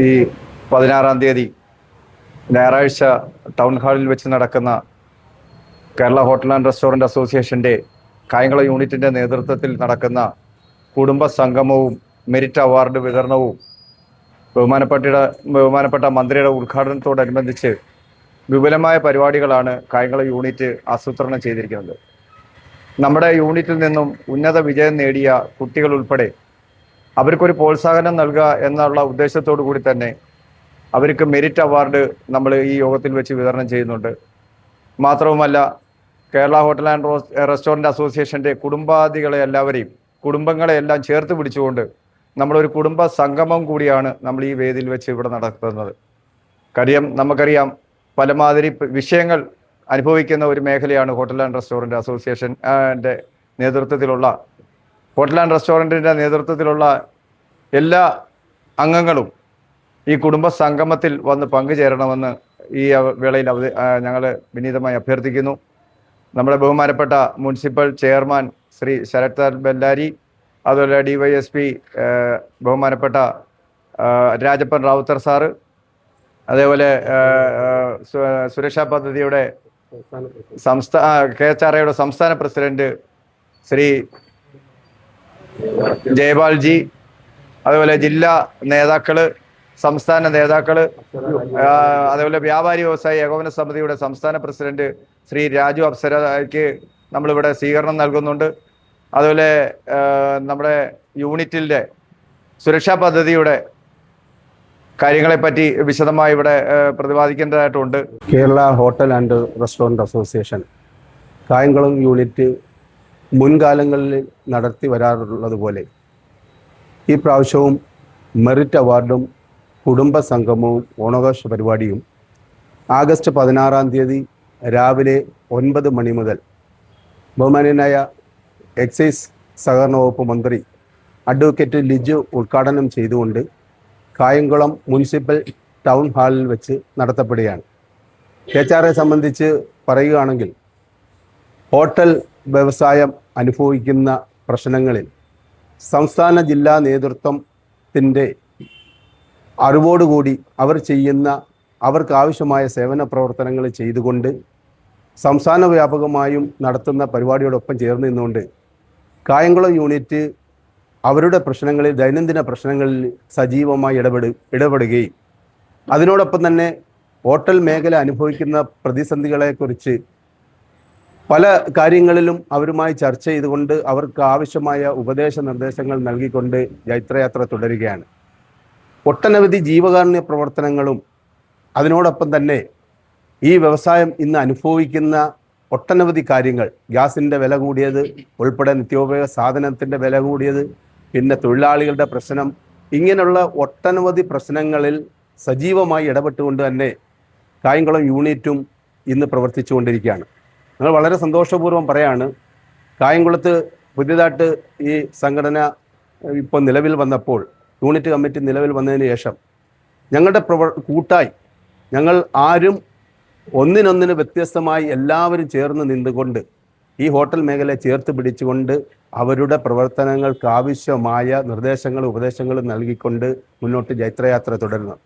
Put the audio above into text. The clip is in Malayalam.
ഈ 16-ാം തീയതി ഞായറാഴ്ച ടൗൺ ഹാളിൽ വെച്ച് നടക്കുന്ന കേരള ഹോട്ടൽ ആൻഡ് റെസ്റ്റോറൻറ്റ് അസോസിയേഷൻ്റെ കായംകുളം യൂണിറ്റിൻ്റെ നേതൃത്വത്തിൽ നടക്കുന്ന കുടുംബ സംഗമവും മെരിറ്റ് അവാർഡ് വിതരണവും ബഹുമാനപ്പെട്ട മന്ത്രിയുടെ ഉദ്ഘാടനത്തോടനുബന്ധിച്ച് വിപുലമായ പരിപാടികളാണ് കായംകുളം യൂണിറ്റ് ആസൂത്രണം ചെയ്തിരിക്കുന്നത്. നമ്മുടെ യൂണിറ്റിൽ നിന്നും ഉന്നത വിജയം നേടിയ കുട്ടികൾ ഉൾപ്പെടെ അവർക്കൊരു പ്രോത്സാഹനം നൽകുക എന്നുള്ള ഉദ്ദേശത്തോടു കൂടി തന്നെ അവർക്ക് മെരിറ്റ് അവാർഡ് നമ്മൾ ഈ യോഗത്തിൽ വെച്ച് വിതരണം ചെയ്യുന്നുണ്ട്. മാത്രവുമല്ല, കേരള ഹോട്ടൽ ആൻഡ് റെസ്റ്റോറൻറ്റ് അസോസിയേഷൻ്റെ കുടുംബങ്ങളെ എല്ലാം ചേർത്ത് പിടിച്ചുകൊണ്ട് നമ്മളൊരു കുടുംബ സംഗമം കൂടിയാണ് നമ്മൾ ഈ വേദിയിൽ വെച്ച് ഇവിടെ നടത്തുന്നത്. നമുക്കറിയാം പലമാതിരി വിഷയങ്ങൾ അനുഭവിക്കുന്ന ഒരു മേഖലയാണ് ഹോട്ടൽ ആൻഡ് റെസ്റ്റോറൻറ്റ് അസോസിയേഷൻ്റെ നേതൃത്വത്തിലുള്ള ഹോട്ടൽ ആൻഡ് റെസ്റ്റോറൻറ്റിൻ്റെ നേതൃത്വത്തിലുള്ള എല്ലാ അംഗങ്ങളും ഈ കുടുംബ സംഗമത്തിൽ വന്ന് പങ്കുചേരണമെന്ന് ഈ വേളയിൽ ഞങ്ങൾ വിനീതമായി അഭ്യർത്ഥിക്കുന്നു. നമ്മുടെ ബഹുമാനപ്പെട്ട മുനിസിപ്പൽ ചെയർമാൻ ശ്രീ ശരത് ബെല്ലാരി, അതുപോലെ DYSP ബഹുമാനപ്പെട്ട രാജപ്പൻ റാവുത്തർ സാറ്, അതേപോലെ സുരക്ഷാ പദ്ധതിയുടെ KHRAയുടെ സംസ്ഥാന പ്രസിഡന്റ് ശ്രീ ജയപാൽജി, അതുപോലെ ജില്ലാ നേതാക്കള്, സംസ്ഥാന നേതാക്കള്, അതേപോലെ വ്യാപാരി വ്യവസായ ഏകോപന സമിതിയുടെ സംസ്ഥാന പ്രസിഡന്റ് ശ്രീ രാജു അപ്സരയ്ക്ക് നമ്മളിവിടെ സ്വീകരണം നൽകുന്നുണ്ട്. അതുപോലെ നമ്മുടെ യൂണിറ്റിൻ്റെ സുരക്ഷാ പദ്ധതിയുടെ കാര്യങ്ങളെപ്പറ്റി വിശദമായി ഇവിടെ പ്രതിപാദിക്കേണ്ടതായിട്ടുണ്ട്. Kerala hotel and restaurant association Kayamkulam unit മുൻകാലങ്ങളിൽ നടത്തി വരാറുള്ളതുപോലെ ഈ പ്രാവശ്യവും മെറിറ്റ് അവാർഡും കുടുംബ സംഗമവും ഓണാഘോഷ പരിപാടിയും ആഗസ്റ്റ് 16-ാം തീയതി രാവിലെ 9 മണി മുതൽ ബഹുമാന്യനായ എക്സൈസ് സഹകരണ വകുപ്പ് മന്ത്രി അഡ്വക്കേറ്റ് ലിജു ഉദ്ഘാടനം ചെയ്തുകൊണ്ട് കായംകുളം മുനിസിപ്പൽ ടൗൺ ഹാളിൽ വെച്ച് നടത്തപ്പെടുകയാണ്. KHRA സംബന്ധിച്ച് പറയുകയാണെങ്കിൽ ഹോട്ടൽ വ്യവസായം അനുഭവിക്കുന്ന പ്രശ്നങ്ങളിൽ സംസ്ഥാന ജില്ലാ നേതൃത്വത്തിൻ്റെ അറിവോടുകൂടി അവർക്ക് ആവശ്യമായ സേവന പ്രവർത്തനങ്ങൾ ചെയ്തുകൊണ്ട് സംസ്ഥാന വ്യാപകമായും നടത്തുന്ന പരിപാടിയോടൊപ്പം ചേർന്ന് നിന്നുകൊണ്ട് കായംകുളം യൂണിറ്റ് അവരുടെ പ്രശ്നങ്ങളിൽ, ദൈനംദിന പ്രശ്നങ്ങളിൽ സജീവമായി ഇടപെടുകയും അതിനോടൊപ്പം തന്നെ ഹോട്ടൽ മേഖല അനുഭവിക്കുന്ന പ്രതിസന്ധികളെക്കുറിച്ച് പല കാര്യങ്ങളിലും അവരുമായി ചർച്ച ചെയ്തുകൊണ്ട് അവർക്ക് ആവശ്യമായ ഉപദേശ നിർദ്ദേശങ്ങൾ നൽകിക്കൊണ്ട് ജൈത്രയാത്ര തുടരുകയാണ്. ഒട്ടനവധി ജീവകാരുണ്യ പ്രവർത്തനങ്ങളും അതിനോടൊപ്പം തന്നെ ഈ വ്യവസായം ഇന്ന് അനുഭവിക്കുന്ന ഒട്ടനവധി കാര്യങ്ങൾ, ഗ്യാസിൻ്റെ വില കൂടിയത് ഉൾപ്പെടെ നിത്യോപയോഗ സാധനത്തിൻ്റെ വില കൂടിയത്, പിന്നെ തൊഴിലാളികളുടെ പ്രശ്നം, ഇങ്ങനെയുള്ള ഒട്ടനവധി പ്രശ്നങ്ങളിൽ സജീവമായി ഇടപെട്ടുകൊണ്ട് തന്നെ കായംകുളം യൂണിറ്റും ഇന്ന് പ്രവർത്തിച്ചുകൊണ്ടിരിക്കുകയാണ്. ഞങ്ങൾ വളരെ സന്തോഷപൂർവ്വം പറയാണ്, കായംകുളത്ത് പുതിയതായിട്ട് ഈ സംഘടന ഇപ്പോൾ നിലവിൽ വന്നപ്പോൾ, യൂണിറ്റ് കമ്മിറ്റി നിലവിൽ വന്നതിന് ശേഷം ഞങ്ങളുടെ കൂട്ടായി ഞങ്ങൾ ആരും ഒന്നിനൊന്നിന് വ്യത്യസ്തമായി എല്ലാവരും ചേർന്ന് നിന്നുകൊണ്ട് ഈ ഹോട്ടൽ മേഖലയെ ചേർത്ത് പിടിച്ചുകൊണ്ട് അവരുടെ പ്രവർത്തനങ്ങൾക്ക് ആവശ്യമായ നിർദ്ദേശങ്ങളും ഉപദേശങ്ങളും നൽകിക്കൊണ്ട് മുന്നോട്ട് ജൈത്രയാത്ര തുടരുന്നു.